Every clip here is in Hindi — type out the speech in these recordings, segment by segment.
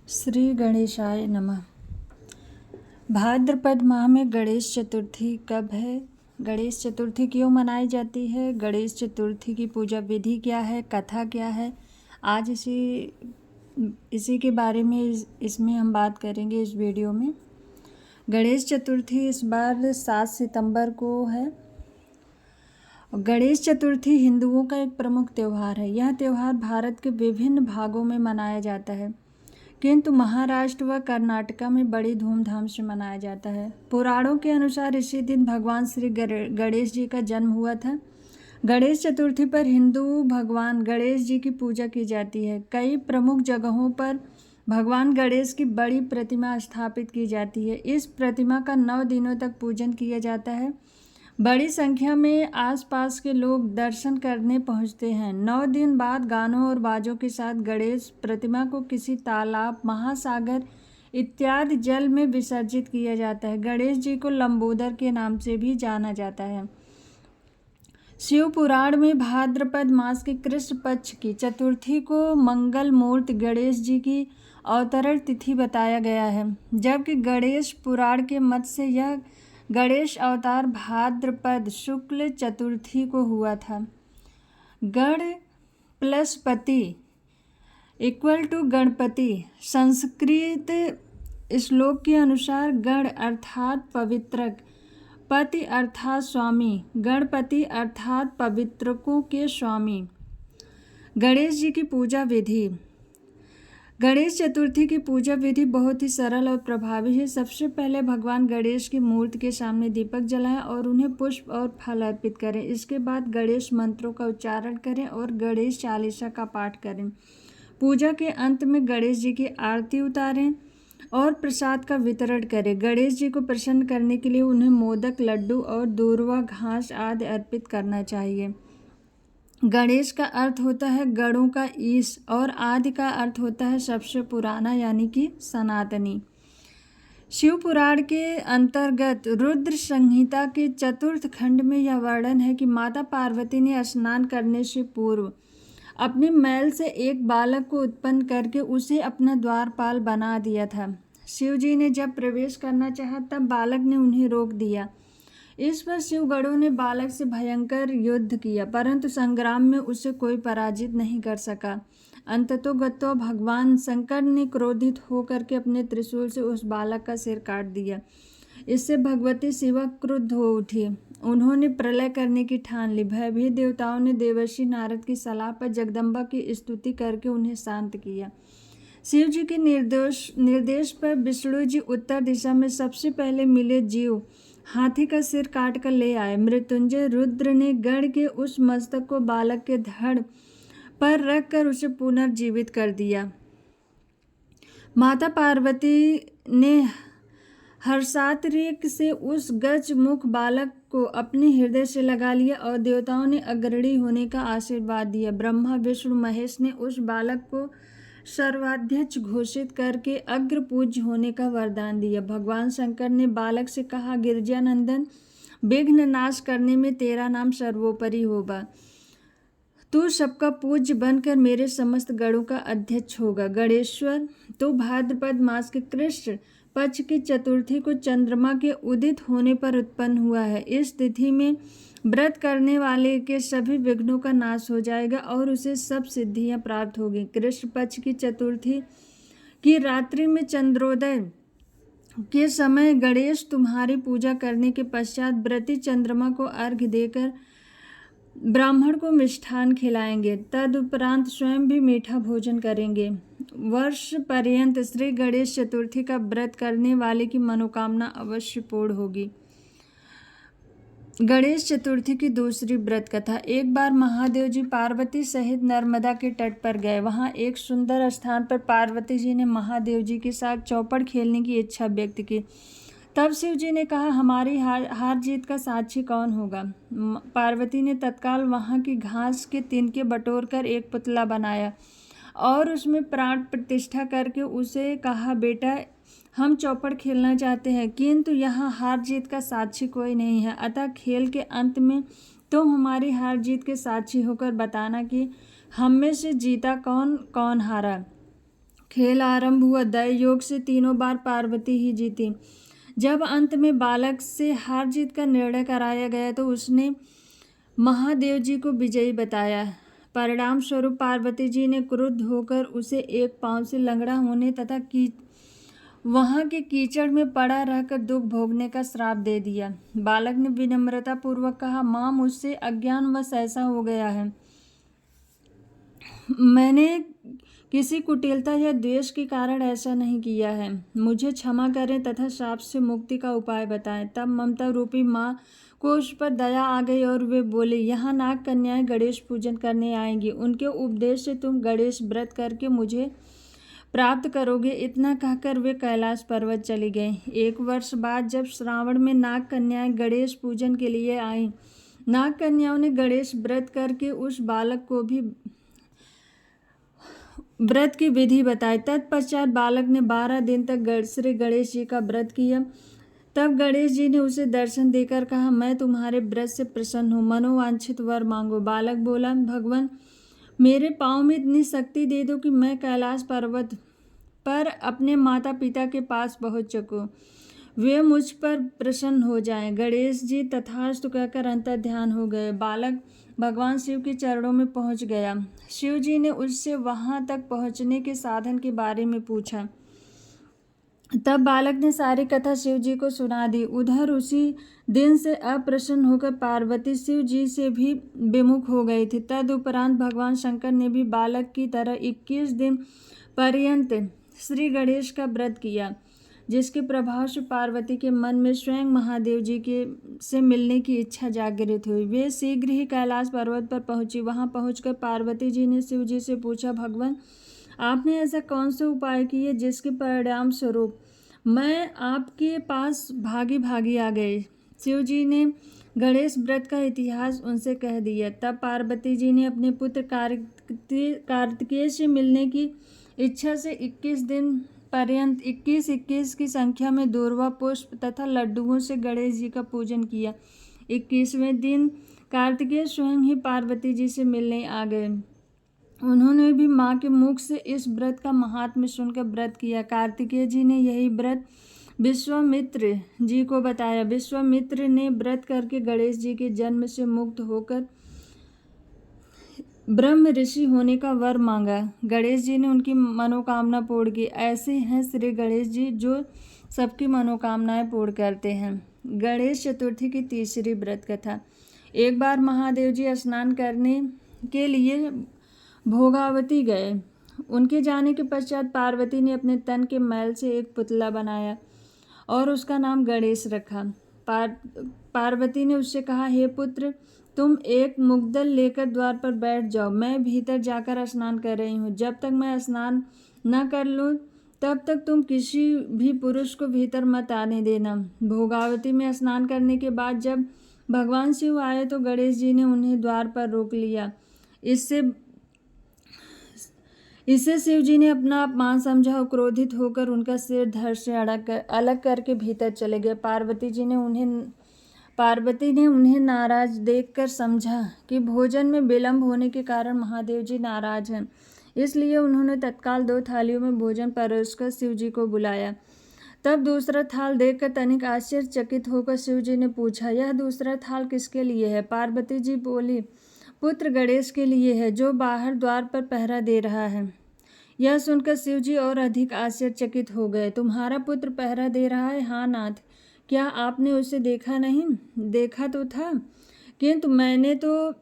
श्री गणेशाय नमः। भाद्रपद माह में गणेश चतुर्थी कब है? गणेश चतुर्थी क्यों मनाई जाती है? गणेश चतुर्थी की पूजा विधि क्या है? कथा क्या है? आज इसी के बारे में इसमें हम बात करेंगे इस वीडियो में। गणेश चतुर्थी इस बार 7 सितंबर को है। गणेश चतुर्थी हिंदुओं का एक प्रमुख त्यौहार है। यह त्यौहार भारत के विभिन्न भागों में मनाया जाता है, किंतु महाराष्ट्र व कर्नाटका में बड़ी धूमधाम से मनाया जाता है। पुराणों के अनुसार इसी दिन भगवान श्री गणेश जी का जन्म हुआ था। गणेश चतुर्थी पर हिंदू भगवान गणेश जी की पूजा की जाती है। कई प्रमुख जगहों पर भगवान गणेश की बड़ी प्रतिमा स्थापित की जाती है। इस प्रतिमा का 9 दिनों तक पूजन किया जाता है। बड़ी संख्या में आसपास के लोग दर्शन करने पहुंचते हैं। 9 दिन बाद गानों और बाजों के साथ गणेश प्रतिमा को किसी तालाब, महासागर इत्यादि जल में विसर्जित किया जाता है। गणेश जी को लंबोदर के नाम से भी जाना जाता है। शिव पुराण में भाद्रपद मास के कृष्ण पक्ष की चतुर्थी को मंगल मूर्ति गणेश जी की अवतरण तिथि बताया गया है, जबकि गणेश पुराण के मत से यह गणेश अवतार भाद्रपद शुक्ल चतुर्थी को हुआ था। गण प्लस पति इक्वल टू गणपति। संस्कृत श्लोक के अनुसार गण अर्थात पवित्रक, पति अर्थात स्वामी, गणपति अर्थात पवित्रकों के स्वामी। गणेश जी की पूजा विधि। गणेश चतुर्थी की पूजा विधि बहुत ही सरल और प्रभावी है। सबसे पहले भगवान गणेश की मूर्ति के सामने दीपक जलाएं और उन्हें पुष्प और फल अर्पित करें। इसके बाद गणेश मंत्रों का उच्चारण करें और गणेश चालीसा का पाठ करें। पूजा के अंत में गणेश जी की आरती उतारें और प्रसाद का वितरण करें। गणेश जी को प्रसन्न करने के लिए उन्हें मोदक, लड्डू और दूर्वा घास आदि अर्पित करना चाहिए। गणेश का अर्थ होता है गणों का ईश और आदि का अर्थ होता है सबसे पुराना, यानी कि सनातनी। शिव पुराण के अंतर्गत रुद्र संहिता के 4th खंड में यह वर्णन है कि माता पार्वती ने स्नान करने से पूर्व अपने मैल से एक बालक को उत्पन्न करके उसे अपना द्वारपाल बना दिया था। शिव जी ने जब प्रवेश करना चाहा तब बालक ने उन्हें रोक दिया। इस पर शिवगणों ने बालक से भयंकर युद्ध किया, परंतु संग्राम में उसे कोई पराजित नहीं कर सका। अंततोगत्वा भगवान शंकर ने क्रोधित होकर के अपने त्रिशूल से उस बालक का सिर काट दिया। इससे भगवती शिवा क्रुद्ध हो उठी। उन्होंने प्रलय करने की ठान ली। भयभीत देवताओं ने देवर्षि नारद की सलाह पर जगदम्बा की स्तुति करके उन्हें शांत किया। शिव जी के निर्देश पर विष्णु जी उत्तर दिशा में सबसे पहले मिले जीव हाथी का सिर काट कर ले आए। मृत्युंजय रुद्र ने गण के उस मस्तक को बालक के धड़ पर रखकर उसे पुनर्जीवित कर दिया। माता पार्वती ने हर्षातिरेक से उस गज मुख बालक को अपने हृदय से लगा लिया और देवताओं ने अग्रणी होने का आशीर्वाद दिया। ब्रह्मा, विष्णु, महेश ने उस बालक को सर्वाध्यक्ष घोषित करके अग्र पूज्य होने का वरदान दिया। भगवान शंकर ने बालक से कहा, गिरिजानंदन, विघ्न नाश करने में तेरा नाम सर्वोपरि होगा। तू सबका पूज्य बनकर मेरे समस्त गणों का अध्यक्ष होगा। गणेश्वर तो भाद्रपद मास के कृष्ण पक्ष की चतुर्थी को चंद्रमा के उदित होने पर उत्पन्न हुआ है। इस तिथि में व्रत करने वाले के सभी विघ्नों का नाश हो जाएगा और उसे सब सिद्धियां प्राप्त होगी। कृष्ण पक्ष की चतुर्थी की रात्रि में चंद्रोदय के समय गणेश तुम्हारी पूजा करने के पश्चात व्रती चंद्रमा को अर्घ्य देकर ब्राह्मण को मिष्ठान खिलाएंगे। तदुपरांत स्वयं भी मीठा भोजन करेंगे। वर्ष पर्यंत श्री गणेश चतुर्थी का व्रत करने वाले की मनोकामना अवश्य पूर्ण होगी। गणेश चतुर्थी की दूसरी व्रत कथा। एक बार महादेव जी पार्वती सहित नर्मदा के तट पर गए। वहां एक सुंदर स्थान पर पार्वती जी ने महादेव जी के साथ चौपड़ खेलने की इच्छा व्यक्त की। तब शिव जी ने कहा, हमारी हार जीत का साक्षी कौन होगा? पार्वती ने तत्काल वहां की घास के तिनके बटोर कर एक पुतला बनाया और उसमें प्राण प्रतिष्ठा करके उसे कहा, बेटा, हम चौपड़ खेलना चाहते हैं, किंतु यहाँ हार जीत का साक्षी कोई नहीं है, अतः खेल के अंत में तुम हमारी हार जीत के साक्षी होकर बताना कि हम में से जीता कौन, कौन हारा। खेल आरंभ हुआ। दय योग से तीनों बार पार्वती ही जीती। जब अंत में बालक से हार जीत का निर्णय कराया गया तो उसने महादेव जी को विजयी बताया। परिणाम स्वरूप पार्वती जी ने क्रुद्ध होकर उसे एक पांव से लंगड़ा होने तथा वहां के कीचड़ में पड़ा रहकर दुख भोगने का श्राप दे दिया। बालक ने विनम्रता पूर्वक कहा, मां, मुझसे अज्ञानवश ऐसा हो गया है। मैंने किसी कुटिलता या द्वेष के कारण ऐसा नहीं किया है। मुझे क्षमा करें तथा श्राप से मुक्ति का उपाय बताएं। तब ममता रूपी माँ को उस पर दया आ गई और वे बोले, यहाँ नाग कन्याएं गणेश पूजन करने आएंगी। उनके उपदेश से तुम गणेश व्रत करके मुझे प्राप्त करोगे। इतना कहकर वे कैलाश पर्वत चली गईं। 1 वर्ष बाद जब श्रावण में नाग कन्याएं गणेश पूजन के लिए आईं, नाग कन्याओं ने गणेश व्रत करके उस बालक को भी व्रत की विधि बताई। तत्पश्चात बालक ने 12 दिन तक श्री गणेश जी का व्रत किया। तब गणेश जी ने उसे दर्शन देकर कहा, मैं तुम्हारे व्रत से प्रसन्न हूँ, मनोवांछित वर मांगो। बालक बोला, भगवान, मेरे पाँव में इतनी शक्ति दे दो कि मैं कैलाश पर्वत पर अपने माता पिता के पास पहुँच सकूँ, वे मुझ पर प्रसन्न हो जाएं। गणेश जी तथास्तु कहकर अंतर्ध्यान हो गए। बालक भगवान शिव के चरणों में पहुंच गया। शिव जी ने उससे वहां तक पहुंचने के साधन के बारे में पूछा। तब बालक ने सारी कथा शिव जी को सुना दी। उधर उसी दिन से अप्रसन्न होकर पार्वती शिव जी से भी विमुख हो गई थी। तदुपरांत भगवान शंकर ने भी बालक की तरह 21 दिन पर्यंत श्री गणेश का व्रत किया, जिसके प्रभाव से पार्वती के मन में स्वयं महादेव जी के से मिलने की इच्छा जागृत हुई। वे शीघ्र ही कैलाश पर्वत पर पहुंची। वहां पहुंचकर पार्वती जी ने शिव जी से पूछा, भगवान, आपने ऐसा कौन सा उपाय किए जिसके परिणाम स्वरूप मैं आपके पास भागी भागी आ गई। शिव जी ने गणेश व्रत का इतिहास उनसे कह दिया। तब पार्वती जी ने अपने पुत्र कार्तिकेय से मिलने की इच्छा से 21 दिन पर्यंत 21 की संख्या में दूर्वा पुष्प तथा लड्डुओं से गणेश जी का पूजन किया। 21वें दिन कार्तिकेय स्वयं ही पार्वती जी से मिलने आ गए। उन्होंने भी माँ के मुख से इस व्रत का महात्म्य सुनकर व्रत किया। कार्तिकेय जी ने यही व्रत विश्वामित्र जी को बताया। विश्वामित्र ने व्रत करके गणेश जी के जन्म से मुक्त होकर ब्रह्म ऋषि होने का वर मांगा। गणेश जी ने उनकी मनोकामना पूर्ण की। ऐसे हैं श्री गणेश जी जो सबकी मनोकामनाएं पूर्ण करते हैं। गणेश चतुर्थी की तीसरी व्रत कथा। एक बार महादेव जी स्नान करने के लिए भोगावती गए। उनके जाने के पश्चात पार्वती ने अपने तन के मैल से एक पुतला बनाया और उसका नाम गणेश रखा। पार्वती ने उससे कहा, हे पुत्र, तुम एक मुग्दल लेकर द्वार पर बैठ जाओ। मैं भीतर जाकर स्नान कर रही हूँ। जब तक मैं स्नान न कर लूँ तब तक तुम किसी भी पुरुष को भीतर मत आने देना। भोगावती में स्नान करने के बाद जब भगवान शिव आए तो गणेश जी ने उन्हें द्वार पर रोक लिया। इससे शिव जी ने अपना अपमान समझा और क्रोधित होकर उनका सिर धड़ से अलग करके भीतर चले गए। पार्वती ने उन्हें नाराज देखकर समझा कि भोजन में विलंब होने के कारण महादेव जी नाराज हैं। इसलिए उन्होंने तत्काल 2 थालियों में भोजन परोसकर शिव जी को बुलाया। तब दूसरा थाल देखकर तनिक आश्चर्यचकित होकर शिव जी ने पूछा, यह दूसरा थाल किसके लिए है? पार्वती जी बोली, पुत्र गणेश के लिए है, जो बाहर द्वार पर पहरा दे रहा है। यह सुनकर शिव जी और अधिक आश्चर्यचकित हो गए। तुम्हारा पुत्र पहरा दे रहा है? हाँ नाथ, क्या आपने उसे देखा नहीं? देखा तो था, किंतु मैंने तो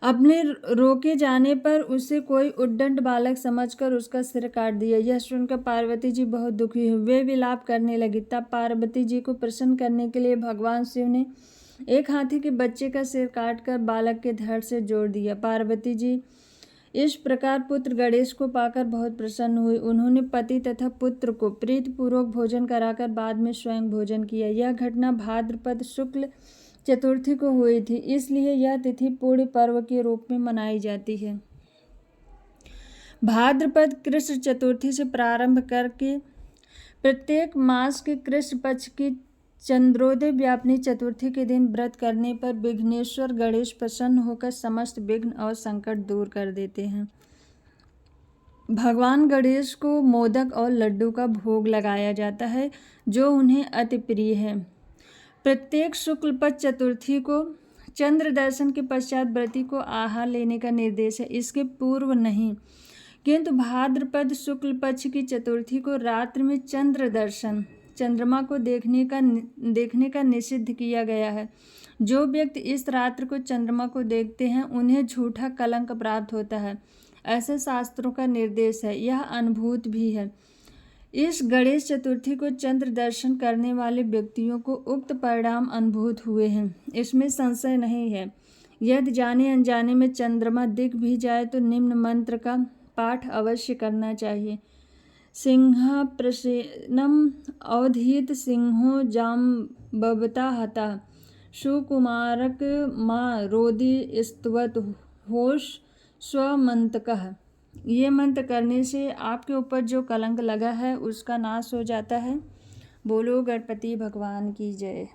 अपने रोके जाने पर उसे कोई उद्दंड बालक समझकर उसका सिर काट दिया। यह सुनकर पार्वती जी बहुत दुखी हुई। वे विलाप करने लगी। तब पार्वती जी को प्रसन्न करने के लिए भगवान शिव ने एक हाथी के बच्चे का सिर काटकर बालक के धड़ से जोड़ दिया। पार्वती जी इस प्रकार पुत्र गणेश को पाकर बहुत प्रसन्न हुई। उन्होंने पति तथा पुत्र को प्रीतिपूर्वक भोजन कराकर बाद में स्वयं भोजन किया। यह घटना भाद्रपद शुक्ल चतुर्थी को हुई थी, इसलिए यह तिथि पूर्ण पर्व के रूप में मनाई जाती है। भाद्रपद कृष्ण चतुर्थी से प्रारंभ करके प्रत्येक मास के कृष्ण पक्ष की चंद्रोदय व्यापिनी चतुर्थी के दिन व्रत करने पर विघ्नेश्वर गणेश प्रसन्न होकर समस्त विघ्न और संकट दूर कर देते हैं। भगवान गणेश को मोदक और लड्डू का भोग लगाया जाता है जो उन्हें अति प्रिय है। प्रत्येक शुक्ल पक्ष चतुर्थी को चंद्र दर्शन के पश्चात व्रती को आहार लेने का निर्देश है, इसके पूर्व नहीं। किंतु भाद्रपद शुक्ल पक्ष की चतुर्थी को रात्रि में चंद्र दर्शन चंद्रमा को देखने का निषिद्ध किया गया है। जो व्यक्ति इस रात्रि को चंद्रमा को देखते हैं उन्हें झूठा कलंक प्राप्त होता है, ऐसे शास्त्रों का निर्देश है। यह अनुभूत भी है। इस गणेश चतुर्थी को चंद्र दर्शन करने वाले व्यक्तियों को उक्त परिणाम अनुभूत हुए हैं, इसमें संशय नहीं है। यदि जाने अनजाने में चंद्रमा दिख भी जाए तो निम्न मंत्र का पाठ अवश्य करना चाहिए। सिंह प्रसेनम अवधीत सिंहो जाम्बवता हता सुकुमारक माँ रोदि स्तवत होश स्वमंतकः। ये मंत्र करने से आपके ऊपर जो कलंक लगा है उसका नाश हो जाता है। बोलो गणपति भगवान की जय।